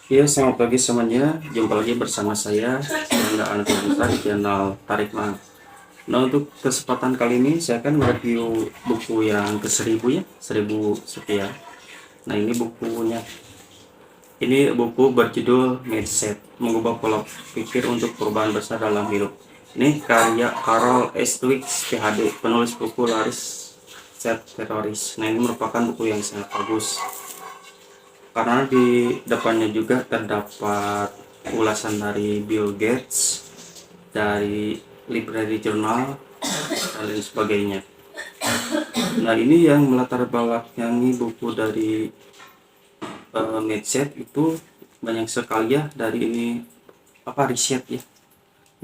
Ya, selamat pagi semuanya. Jumpa lagi bersama saya Anak Yansa di channel Tarik Mang. Nah, untuk kesempatan kali ini saya akan mereview buku yang ke-1000 ya, 1000 sekian. Nah, ini bukunya. Ini buku berjudul Mindset, mengubah pola pikir untuk perubahan besar dalam hidup. Ini karya Carol S. Dweck, PhD, penulis buku laris Set Teroris. Nah, ini merupakan buku yang sangat bagus karena di depannya juga terdapat ulasan dari Bill Gates, dari Library Journal, dan lain sebagainya. Nah, ini yang melatar belakangi buku dari Mindset itu banyak sekali ya dari ini riset ya.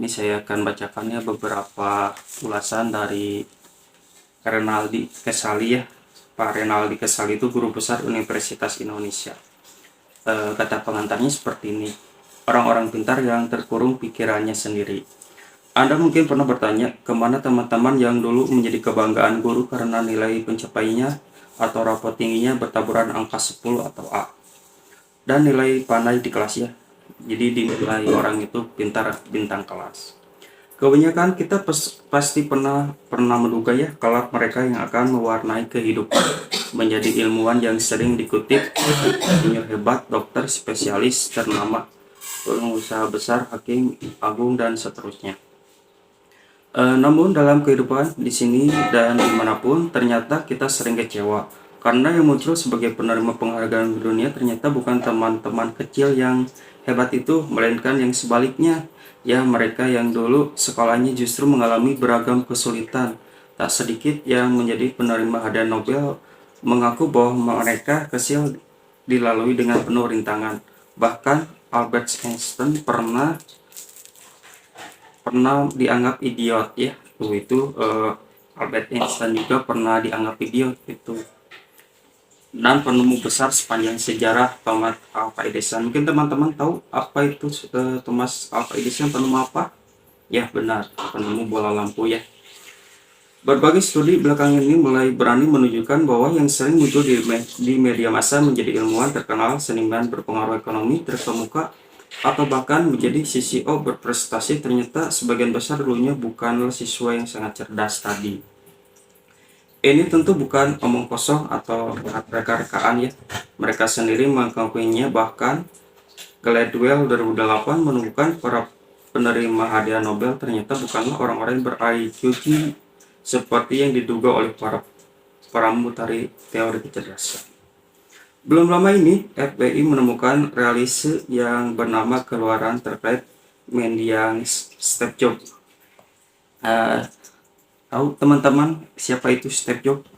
Ini saya akan bacakannya beberapa ulasan dari Renaldi Kesali ya. Pak Renaldi Kesali itu guru besar Universitas Indonesia. Kata pengantarnya seperti ini. Orang-orang pintar yang terkurung pikirannya sendiri. Anda mungkin pernah bertanya, kemana teman-teman yang dulu menjadi kebanggaan guru karena nilai pencapaiannya atau rapot tingginya bertaburan angka 10 atau A. Dan nilai pandai di kelas ya. Jadi dinilai orang itu pintar bintang kelas. Kebanyakan kita pasti pernah menduga ya kelak mereka yang akan mewarnai kehidupan menjadi ilmuwan yang sering dikutip, insinyur hebat, dokter, spesialis ternama, pengusaha besar, hakim agung dan seterusnya. Namun dalam kehidupan di sini dan dimanapun ternyata kita sering kecewa karena yang muncul sebagai penerima penghargaan dunia ternyata bukan teman-teman kecil yang hebat itu, melainkan yang sebaliknya. Ya, mereka yang dulu sekolahnya justru mengalami beragam kesulitan. Tak sedikit yang menjadi penerima hadiah Nobel mengaku bahwa mereka kecil dilalui dengan penuh rintangan. Bahkan Albert Einstein pernah dianggap idiot ya. Albert Einstein juga pernah dianggap idiot itu. Dan penemu besar sepanjang sejarah Thomas Alva Edison. Mungkin teman-teman tahu apa itu Thomas Alva Edison, penemu apa? Ya benar, penemu bola lampu ya. Berbagai studi belakangan ini mulai berani menunjukkan bahwa yang sering muncul di media massa menjadi ilmuwan terkenal, seniman berpengaruh ekonomi terkemuka, atau bahkan menjadi CCO berprestasi ternyata sebagian besar dulunya bukanlah siswa yang sangat cerdas tadi. Ini tentu bukan omong kosong atau reka-rekaan ya. Mereka sendiri mengakuinya, bahkan Gladwell 2008 menemukan para penerima hadiah Nobel ternyata bukanlah orang-orang yang ber-IQ tinggi seperti yang diduga oleh para pramugari teori kecerdasan. Belum lama ini, FBI menemukan realise yang bernama keluaran terkait mendiang Steve Jobs. Tahu teman-teman siapa itu Steve Jobs?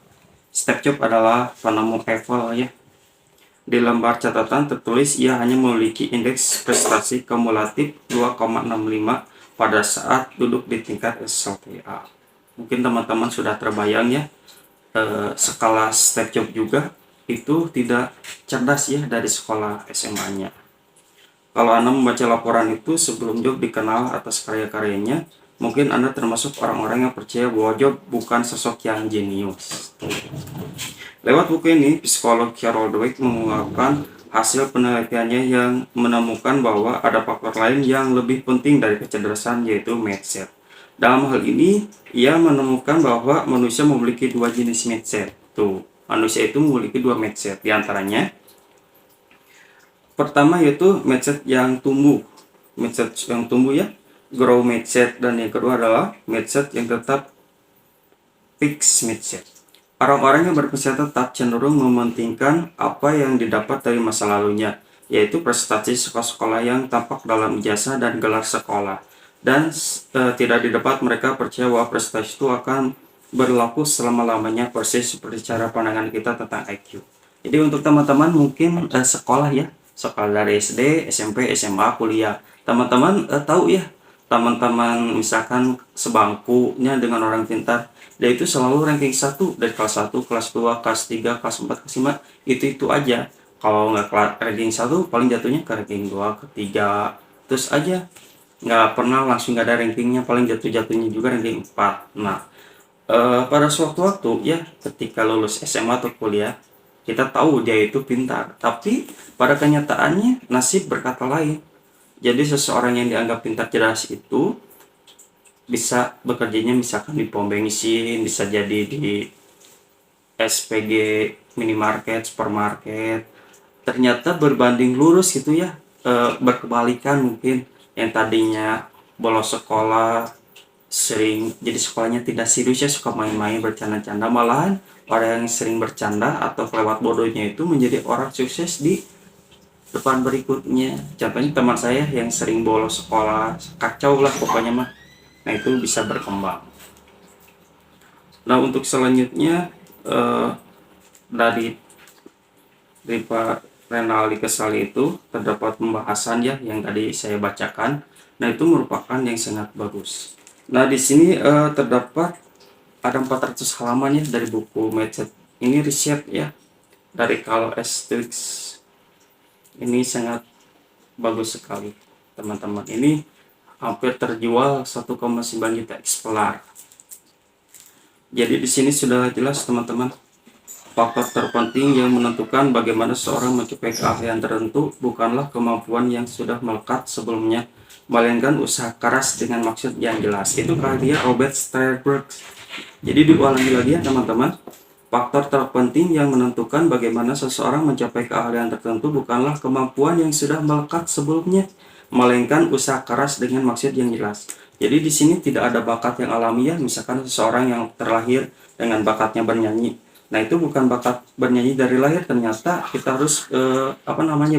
Steve Jobs adalah penemu Apple ya. Di lembar catatan tertulis ia hanya memiliki indeks prestasi kumulatif 2,65 pada saat duduk di tingkat SLTA. Mungkin teman-teman sudah terbayang ya, sekelas Steve Jobs juga itu tidak cerdas ya dari sekolah SMA-nya. Kalau Anda membaca laporan itu sebelum Jobs dikenal atas karya-karyanya, mungkin Anda termasuk orang-orang yang percaya bahwa Jobs bukan sosok yang jenius. Lewat buku ini, psikolog Carol Dweck mengungkapkan hasil penelitiannya yang menemukan bahwa ada faktor lain yang lebih penting dari kecerdasan, yaitu mindset. Dalam hal ini, ia menemukan bahwa manusia memiliki dua jenis mindset. Manusia itu memiliki dua mindset, diantaranya pertama yaitu mindset yang tumbuh. Mindset yang tumbuh ya, grow mindset, dan yang kedua adalah mindset yang tetap fixed mindset. Orang-orang yang berpikir tetap cenderung mementingkan apa yang didapat dari masa lalunya, yaitu prestasi sekolah-sekolah yang tampak dalam ijazah dan gelar sekolah. Dan tidak didapat mereka percaya bahwa prestasi itu akan berlaku selama-lamanya, persis seperti cara pandangan kita tentang IQ. Jadi untuk teman-teman mungkin sekolah ya, sekolah dari SD, SMP, SMA, kuliah. Teman-teman tahu ya, teman-teman misalkan sebangkunya dengan orang pintar, dia itu selalu ranking 1 dari kelas 1, kelas 2, kelas 3, kelas 4, kelas 5, itu aja. Kalau nggak ranking 1 paling jatuhnya ke ranking 2, ke 3, terus aja. Nggak pernah langsung nggak ada rankingnya, paling jatuh-jatuhnya juga ranking 4. Nah, pada suatu waktu ya ketika lulus SMA atau kuliah, kita tahu dia itu pintar, tapi pada kenyataannya nasib berkata lain. Jadi seseorang yang dianggap pintar cerdas itu bisa bekerjanya misalkan di pom bensin, bisa jadi di SPG, minimarket, supermarket. Ternyata berbanding lurus gitu ya, berkebalikan mungkin. Yang tadinya bolos sekolah, sering jadi sekolahnya tidak serius ya, suka main-main bercanda-canda, malahan orang yang sering bercanda atau kelewat bodohnya itu menjadi orang sukses di depan berikutnya. Contohnya teman saya yang sering bolos sekolah, kacau lah pokoknya mah. Nah itu bisa berkembang. Nah untuk selanjutnya, dari Pak Renaldi Kesali itu terdapat pembahasan ya yang tadi saya bacakan. Nah itu merupakan yang sangat bagus. Nah di sini terdapat ada 400 halaman ya dari buku Mindset. Ini riset ya dari Carl S. Dweck. Ini sangat bagus sekali teman-teman. Ini hampir terjual 1,9 juta eksemplar. Jadi di sini sudah jelas teman-teman. Faktor terpenting yang menentukan bagaimana seorang mencapai keahlian tertentu bukanlah kemampuan yang sudah melekat sebelumnya, melainkan usaha keras dengan maksud yang jelas. Itu karya Robert Sternberg. Jadi diulangi lagi ya teman-teman. Faktor terpenting yang menentukan bagaimana seseorang mencapai keahlian tertentu bukanlah kemampuan yang sudah melekat sebelumnya, melainkan usaha keras dengan maksud yang jelas. Jadi di sini tidak ada bakat yang alamiah. Misalkan seseorang yang terlahir dengan bakatnya bernyanyi. Nah itu bukan bakat bernyanyi dari lahir, ternyata kita harus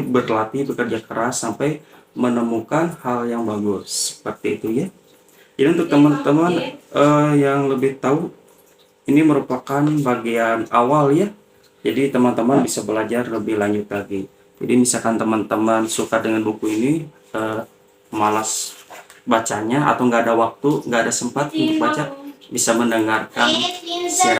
berlatih, bekerja keras sampai menemukan hal yang bagus seperti itu ya. Jadi untuk teman-teman yang lebih tahu, ini merupakan bagian awal ya. Jadi teman-teman bisa belajar lebih lanjut lagi. Jadi misalkan teman-teman suka dengan buku ini, malas bacanya atau nggak ada waktu, nggak ada sempat untuk baca, bisa mendengarkan siaran